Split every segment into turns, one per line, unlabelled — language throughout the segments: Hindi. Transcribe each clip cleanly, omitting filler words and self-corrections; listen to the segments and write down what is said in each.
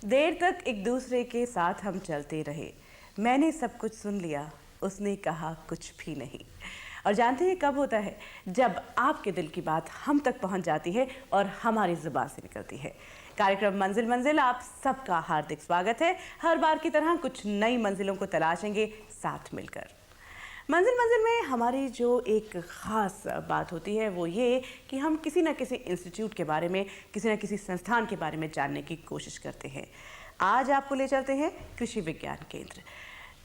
देर तक एक दूसरे के साथ हम चलते रहे, मैंने सब कुछ सुन लिया, उसने कहा कुछ भी नहीं। और जानते हैं कब होता है? जब आपके दिल की बात हम तक पहुंच जाती है और हमारी जुबान से निकलती है। कार्यक्रम मंजिल मंजिल आप सबका हार्दिक स्वागत है। हर बार की तरह कुछ नई मंजिलों को तलाशेंगे साथ मिलकर। मंजिल मंजिल में हमारी जो एक ख़ास बात होती है वो ये कि हम किसी न किसी इंस्टीट्यूट के बारे में, किसी न किसी संस्थान के बारे में जानने की कोशिश करते हैं। आज आपको ले चलते हैं कृषि विज्ञान केंद्र,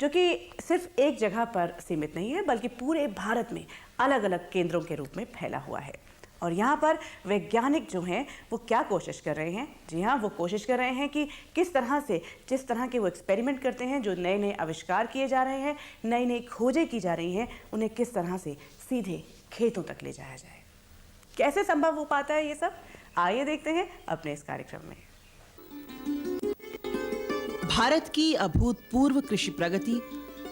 जो कि सिर्फ एक जगह पर सीमित नहीं है बल्कि पूरे भारत में अलग अलग केंद्रों के रूप में फैला हुआ है। और यहाँ पर वैज्ञानिक जो हैं वो क्या कोशिश कर रहे हैं? जी हाँ, वो कोशिश कर रहे हैं कि किस तरह से, जिस तरह के वो एक्सपेरिमेंट करते हैं, जो नए नए आविष्कार किए जा रहे हैं, नई नई खोजें की जा रही हैं, उन्हें किस तरह से सीधे खेतों तक ले जाया जाए। कैसे संभव हो पाता है ये सब? आइए देखते हैं अपने इस कार्यक्रम में।
भारत की अभूतपूर्व कृषि प्रगति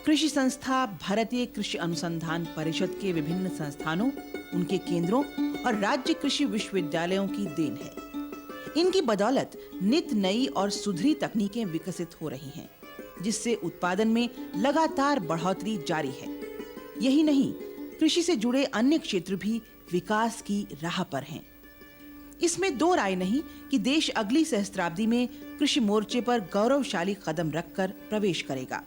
कृषि संस्था भारतीय कृषि अनुसंधान परिषद के विभिन्न संस्थानों, उनके केंद्रों और राज्य कृषि विश्वविद्यालयों की देन है। इनकी बदौलत नित नई और सुधरी तकनीकें विकसित हो रही हैं, जिससे उत्पादन में लगातार बढ़ोतरी जारी है। यही नहीं, कृषि से जुड़े अन्य क्षेत्र भी विकास की राह पर हैं। इसमें दो राय नहीं कि देश अगली सहस्त्राब्दी में कृषि मोर्चे पर गौरवशाली कदम रखकर प्रवेश करेगा।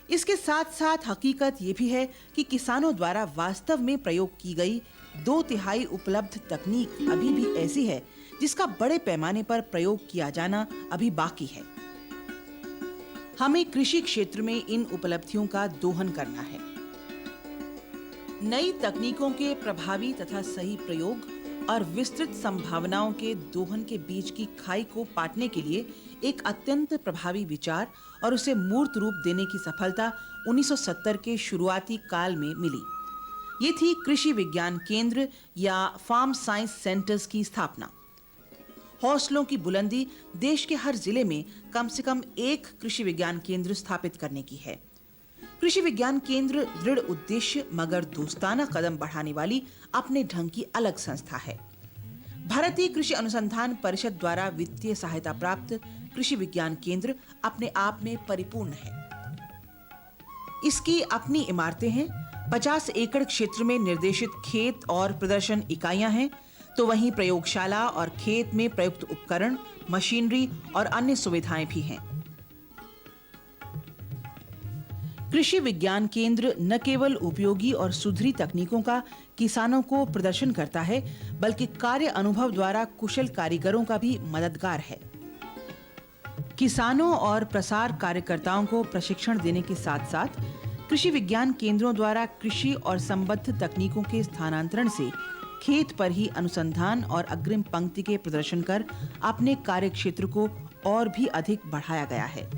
इसके साथ साथ हकीकत ये भी है कि किसानों द्वारा वास्तव में प्रयोग की गई 2/3 उपलब्ध तकनीक अभी भी ऐसी है जिसका बड़े पैमाने पर प्रयोग किया जाना अभी बाकी है। हमें कृषि क्षेत्र में इन उपलब्धियों का दोहन करना है। नई तकनीकों के प्रभावी तथा सही प्रयोग और विस्तृत संभावनाओं के दोहन के बीच की खाई को पाटने के लिए एक अत्यंत प्रभावी विचार और उसे मूर्त रूप देने की सफलता 1970 के शुरुआती काल में मिली। ये थी कृषि विज्ञान केंद्र या फार्म साइंस सेंटर्स की स्थापना। हौसलों की बुलंदी देश के हर जिले में कम से कम एक कृषि विज्ञान केंद्र स्थापित करने की है। कृषि विज्ञान केंद्र दृढ़ उद्देश्य मगर दोस्ताना कदम बढ़ाने वाली अपने ढंग की अलग संस्था है। भारतीय कृषि अनुसंधान परिषद द्वारा वित्तीय सहायता प्राप्त कृषि विज्ञान केंद्र अपने आप में परिपूर्ण है। इसकी अपनी इमारतें हैं, 50 एकड़ क्षेत्र में निर्देशित खेत और प्रदर्शन इकाइयां हैं, तो वहीं प्रयोगशाला और खेत में प्रयुक्त उपकरण, मशीनरी और अन्य सुविधाएं भी हैं। कृषि विज्ञान केंद्र न केवल उपयोगी और सुधरी तकनीकों का किसानों को प्रदर्शन करता है, बल्कि कार्य अनुभव द्वारा कुशल कारीगरों का भी मददगार है। किसानों और प्रसार कार्यकर्ताओं को प्रशिक्षण देने के साथ साथ कृषि विज्ञान केंद्रों द्वारा कृषि और संबद्ध तकनीकों के स्थानांतरण से खेत पर ही अनुसंधान और अग्रिम पंक्ति के प्रदर्शन कर अपने कार्य क्षेत्र को और भी अधिक बढ़ाया गया है।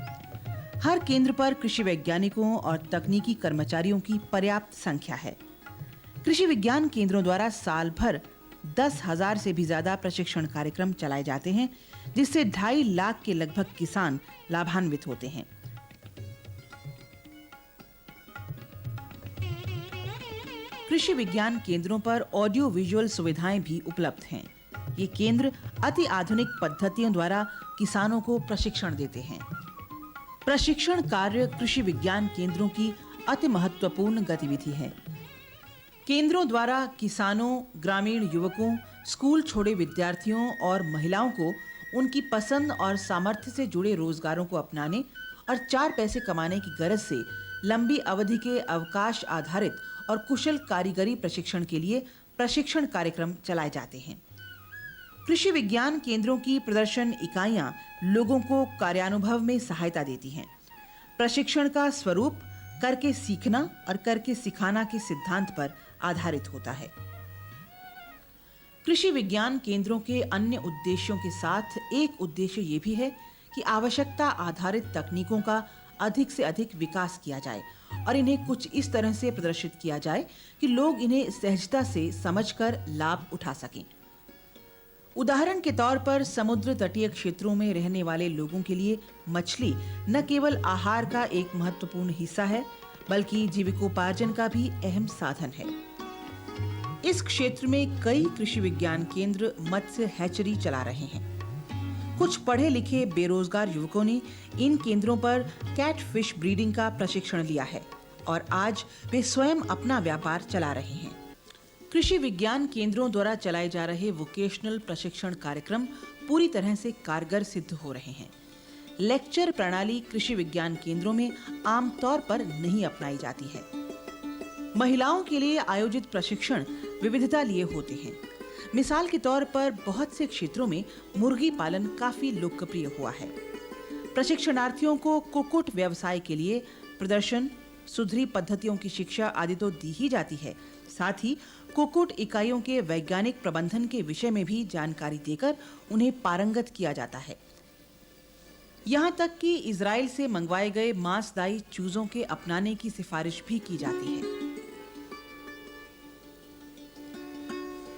हर केंद्र पर कृषि वैज्ञानिकों और तकनीकी कर्मचारियों की पर्याप्त संख्या है। कृषि विज्ञान केंद्रों द्वारा साल भर 10,000 से भी ज्यादा प्रशिक्षण कार्यक्रम चलाए जाते हैं, जिससे 2.5 लाख के लगभग किसान लाभान्वित होते हैं। कृषि विज्ञान केंद्रों पर ऑडियो विजुअल सुविधाएं भी उपलब्ध हैं। ये केंद्र अति आधुनिक पद्धतियों द्वारा किसानों को प्रशिक्षण देते हैं। प्रशिक्षण कार्य कृषि विज्ञान केंद्रों की अति महत्वपूर्ण गतिविधि है। केंद्रों द्वारा किसानों, ग्रामीण युवकों, स्कूल छोड़े विद्यार्थियों और महिलाओं को उनकी पसंद और सामर्थ्य से जुड़े रोजगारों को अपनाने और 4 पैसे कमाने की गरज से लंबी अवधि के अवकाश आधारित और कुशल कारीगरी प्रशिक्षण के लिए प्रशिक्षण कार्यक्रम चलाए जाते हैं। कृषि विज्ञान केंद्रों की प्रदर्शन इकाइयां लोगों को कार्यानुभव में सहायता देती हैं। प्रशिक्षण का स्वरूप करके सीखना और करके सिखाना के सिद्धांत पर आधारित होता है। कृषि विज्ञान केंद्रों के अन्य उद्देश्यों के साथ एक उद्देश्य ये भी है कि आवश्यकता आधारित तकनीकों का अधिक से अधिक विकास किया जाए और इन्हें कुछ इस तरह से प्रदर्शित किया जाए कि लोग इन्हें सहजता से समझकर लाभ उठा सकें। उदाहरण के तौर पर समुद्र तटीय क्षेत्रों में रहने वाले लोगों के लिए मछली न केवल आहार का एक महत्वपूर्ण हिस्सा है, बल्कि जीविकोपार्जन का भी अहम साधन है। इस क्षेत्र में कई कृषि विज्ञान केंद्र मत्स्य हैचरी चला रहे हैं। कुछ पढ़े लिखे बेरोजगार युवकों ने इन केंद्रों पर कैटफिश ब्रीडिंग का प्रशिक्षण लिया है और आज वे स्वयं अपना व्यापार चला रहे हैं। कृषि विज्ञान केंद्रों द्वारा चलाए जा रहे वोकेशनल प्रशिक्षण कार्यक्रम पूरी तरह से कारगर सिद्ध हो रहे हैं। लेक्चर प्रणाली कृषि विज्ञान केंद्रों में आमतौर पर नहीं अपनाई जाती है। महिलाओं के लिए आयोजित प्रशिक्षण विविधता लिए होते हैं। मिसाल के तौर पर बहुत से क्षेत्रों में मुर्गी पालन काफी लोकप्रिय हुआ है। प्रशिक्षणार्थियों को कुक्कुट व्यवसाय के लिए प्रदर्शन, सुधरी पद्धतियों की शिक्षा आदि तो दी ही जाती है, साथ ही कुक्कुट इकाइयों के वैज्ञानिक प्रबंधन के विषय में भी जानकारी देकर उन्हें पारंगत किया जाता है। यहाँ तक कि इजराइल से मंगवाए गए मांसदायी चूजों के अपनाने की सिफारिश भी की जाती है।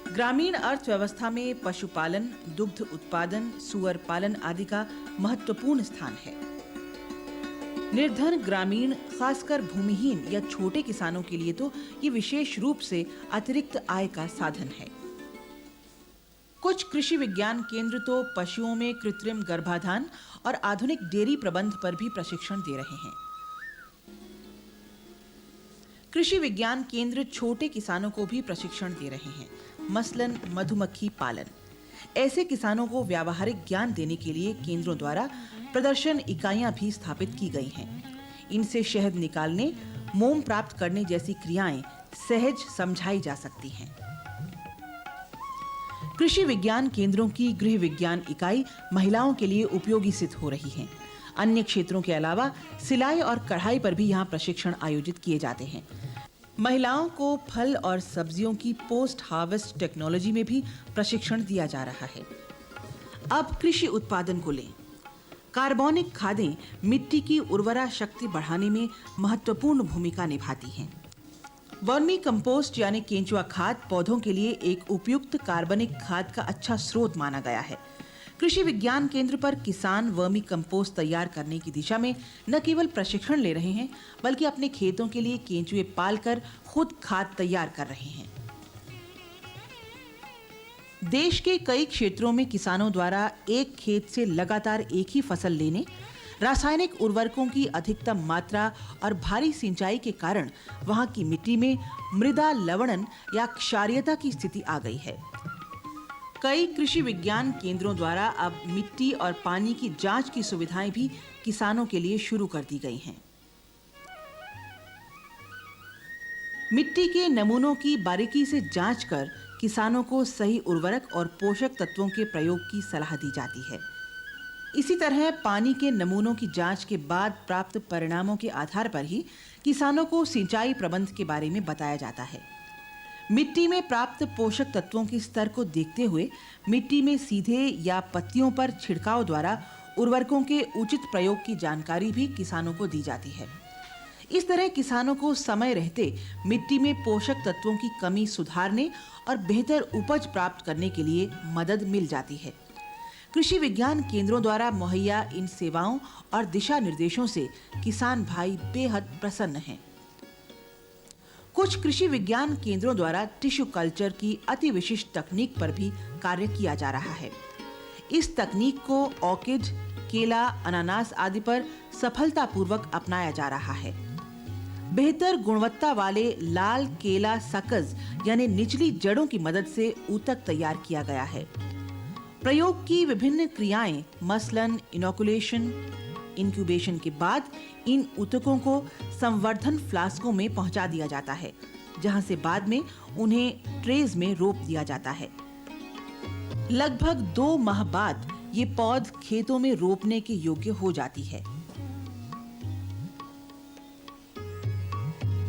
ग्रामीण अर्थव्यवस्था में पशुपालन, दुग्ध उत्पादन, सुअर पालन आदि का महत्वपूर्ण स्थान है। निर्धन ग्रामीण, खासकर भूमिहीन या छोटे किसानों के लिए तो ये विशेष रूप से अतिरिक्त आय का साधन है। कुछ कृषि विज्ञान केंद्र तो पशुओं में कृत्रिम गर्भाधान और आधुनिक डेयरी प्रबंध पर भी प्रशिक्षण दे रहे हैं। कृषि विज्ञान केंद्र छोटे किसानों को भी प्रशिक्षण दे रहे हैं, मसलन मधुमक्खी पालन। ऐसे किसानों को व्यावहारिक ज्ञान देने के लिए केंद्रों द्वारा प्रदर्शन इकाइयां भी स्थापित की गई हैं। इनसे शहद निकालने, मोम प्राप्त करने जैसी क्रियाएं सहज समझाई जा सकती हैं। कृषि विज्ञान केंद्रों की गृह विज्ञान इकाई महिलाओं के लिए उपयोगी सिद्ध हो रही है। अन्य क्षेत्रों के अलावा सिलाई और कढ़ाई पर भी यहाँ प्रशिक्षण आयोजित किए जाते हैं। महिलाओं को फल और सब्जियों की पोस्ट हार्वेस्ट टेक्नोलॉजी में भी प्रशिक्षण दिया जा रहा है। अब कृषि उत्पादन को लें। कार्बनिक खादें मिट्टी की उर्वरा शक्ति बढ़ाने में महत्वपूर्ण भूमिका निभाती हैं। वर्मी कंपोस्ट यानी केंचुआ खाद पौधों के लिए एक उपयुक्त कार्बनिक खाद का अच्छा स्रोत माना गया है। कृषि विज्ञान केंद्र पर किसान वर्मी कंपोस्ट तैयार करने की दिशा में न केवल प्रशिक्षण ले रहे हैं, बल्कि अपने खेतों के लिए केंचुए पालकर खुद खाद तैयार कर रहे हैं। देश के कई क्षेत्रों में किसानों द्वारा एक खेत से लगातार एक ही फसल लेने, रासायनिक उर्वरकों की अधिकतम मात्रा और भारी सिंचाई के कारण वहां की मिट्टी में मृदा लवणन या क्षारीयता की स्थिति आ गई है। कई कृषि विज्ञान केंद्रों द्वारा अब मिट्टी और पानी की जांच की सुविधाएं भी किसानों के लिए शुरू कर दी गई हैं। मिट्टी के नमूनों की बारीकी से जांच कर किसानों को सही उर्वरक और पोषक तत्वों के प्रयोग की सलाह दी जाती है। इसी तरह पानी के नमूनों की जांच के बाद प्राप्त परिणामों के आधार पर ही किसानों को सिंचाई प्रबंध के बारे में बताया जाता है। मिट्टी में प्राप्त पोषक तत्वों के स्तर को देखते हुए मिट्टी में सीधे या पत्तियों पर छिड़काव द्वारा उर्वरकों के उचित प्रयोग की जानकारी भी किसानों को दी जाती है। इस तरह किसानों को समय रहते मिट्टी में पोषक तत्वों की कमी सुधारने और बेहतर उपज प्राप्त करने के लिए मदद मिल जाती है। कृषि विज्ञान केंद्रों द्वारा मुहैया इन सेवाओं और दिशा निर्देशों से किसान भाई बेहद प्रसन्न हैं। कुछ कृषि विज्ञान केंद्रों द्वारा टिश्यू कल्चर की अति विशिष्ट तकनीक पर भी कार्य किया जा रहा है। इस तकनीक को ऑर्किड, केला, अनानास आदि पर सफलतापूर्वक अपनाया जा रहा है। बेहतर गुणवत्ता वाले लाल केला सकज यानी निचली जड़ों की मदद से ऊतक तैयार किया गया है। प्रयोग की विभिन्न क्रियाएं मसलन इनोकुलेशन, इंक्यूबेशन के बाद इन ऊतकों को संवर्धन फ्लास्कों में पहुंचा दिया जाता है, जहां से बाद में उन्हें ट्रेज में रोप दिया जाता है। लगभग 2 माह बाद ये पौध खेतों में रोपने के योग्य हो जाती है।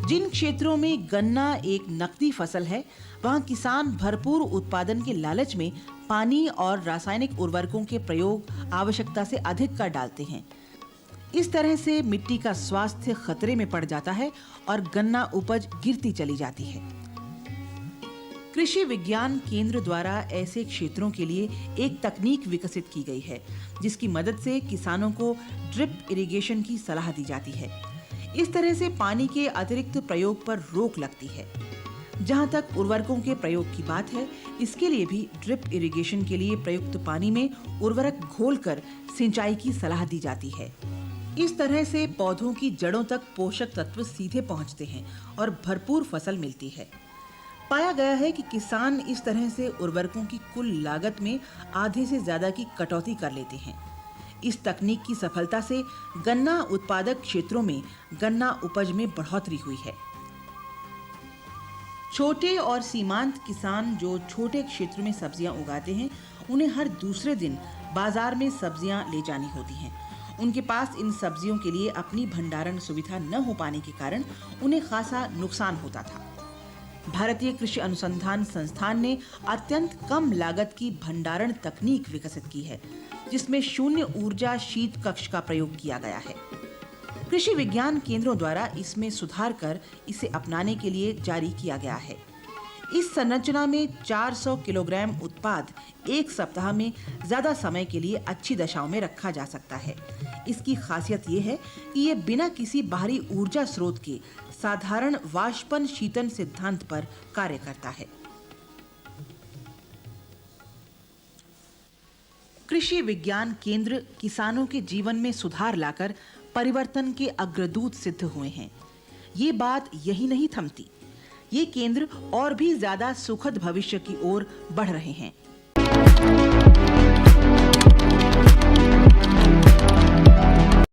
जिन क्षेत्रों में गन्ना एक नकदी फसल है, वहां किसान भरपूर उत्पादन के लालच में पानी और रासायनिक उर्वरकों के प्रयोग आवश्यकता से अधिक कर डालते हैं। इस तरह से मिट्टी का स्वास्थ्य खतरे में पड़ जाता है और गन्ना उपज गिरती चली जाती है। कृषि विज्ञान केंद्र द्वारा ऐसे क्षेत्रों के लिए एक तकनीक विकसित की गई है, जिसकी मदद से किसानों को ड्रिप इरिगेशन की सलाह दी जाती है। इस तरह से पानी के अतिरिक्त प्रयोग पर रोक लगती है। जहां तक उर्वरकों के प्रयोग की बात है, इसके लिए भी ड्रिप इरिगेशन के लिए प्रयुक्त पानी में उर्वरक घोलकर सिंचाई की सलाह दी जाती है। इस तरह से पौधों की जड़ों तक पोषक तत्व सीधे पहुंचते हैं और भरपूर फसल मिलती है। पाया गया है कि किसान इस तरह से उर्वरकों की कुल लागत में आधे से ज्यादा की कटौती कर लेते हैं। इस तकनीक की सफलता से गन्ना उत्पादक क्षेत्रों में गन्ना उपज में बढ़ोतरी हुई है। छोटे और सीमांत किसान जो छोटे क्षेत्र में सब्जियां उगाते हैं, उन्हें हर दूसरे दिन बाजार में सब्जियां ले जानी होती हैं। उनके पास इन सब्जियों के लिए अपनी भंडारण सुविधा न हो पाने के कारण उन्हें खासा नुकसान होता था। भारतीय कृषि अनुसंधान संस्थान ने अत्यंत कम लागत की भंडारण तकनीक विकसित की है, जिसमें शून्य ऊर्जा शीत कक्ष का प्रयोग किया गया है। कृषि विज्ञान केंद्रों द्वारा इसमें सुधार कर इसे अपनाने के लिए जारी किया गया है। इस संरचना में 400 किलोग्राम उत्पाद एक सप्ताह में ज्यादा समय के लिए अच्छी दशाओं में रखा जा सकता है। इसकी खासियत ये है कि ये बिना किसी बाहरी ऊर्जा स्रोत के साधारण वाष्पन शीतन सिद्धांत पर कार्य करता है। कृषि विज्ञान केंद्र किसानों के जीवन में सुधार लाकर परिवर्तन के अग्रदूत सिद्ध हुए हैं। ये बात यही नहीं थमती, ये केंद्र और भी ज्यादा सुखद भविष्य की ओर बढ़ रहे हैं।